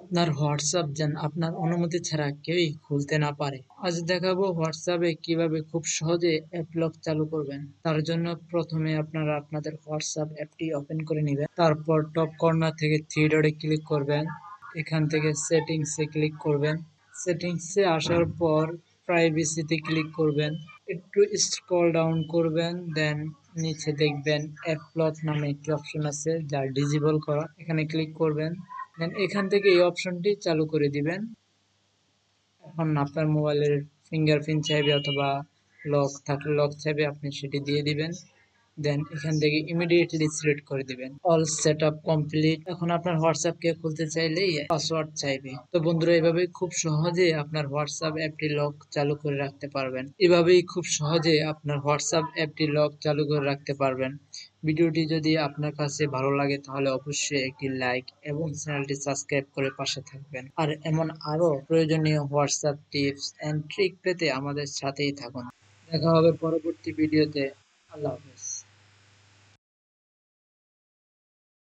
আপনার হোয়াটসঅ্যাপ যেন আপনার অনুমতি ছাড়া কেউই খুলতে না পারে। আজ দেখাবো হোয়াটসঅ্যাপে কিভাবে খুব সহজে অ্যাপ লক চালু করবেন। তার জন্য প্রথমে আপনারা আপনাদের হোয়াটসঅ্যাপ অ্যাপটি ওপেন করে নেবেন। তারপর টপ কর্নার থেকে থ্রি ডটে ক্লিক করবেন। এখান থেকে সেটিংসে ক্লিক করবেন। সেটিংসে আসার পর প্রাইভেসিতে ক্লিক করবেন। একটু স্ক্রল ডাউন করবেন, দেন নিচে দেখবেন অ্যাপ লক নামে একটি অপশন আছে যা ডিসেবল করা, এখানে ক্লিক করবেন। দেন এখান থেকে এই অপশনটি চালু করে দিবেন। এখন আপনার মোবাইলের ফিঙ্গারপ্রিন্ট চাইবে অথবা লক থাকলে লক চাইবে, আপনি সেটি দিয়ে দিবেন। দেন এখান থেকে ইমিডিয়েটলি সিলেক্ট করে দিবেন। All set up complete. এখন আপনার হোয়াটসঅ্যাপ কে খুলতে চাইলেই পাসওয়ার্ড চাইবে। তো বন্ধুরা, এভাবে খুব সহজে আপনার হোয়াটসঅ্যাপ অ্যাপটি লক চালু করে রাখতে পারবেন। এভাবেই খুব সহজে আপনার হোয়াটসঅ্যাপ অ্যাপটি লক চালু করে রাখতে পারবেন। ভিডিওটি যদি আপনার কাছে ভালো লাগে তাহলে অবশ্যই একটি লাইক এবং চ্যানেলটি সাবস্ক্রাইব করে পাশে থাকবেন। আর এমন আরো প্রয়োজনীয় হোয়াটসঅ্যাপ টিপস এন্ড ট্রিক পেতে আমাদের সাথেই থাকুন। দেখা হবে পরবর্তী ভিডিওতে। আল্লাহ হাফেজ।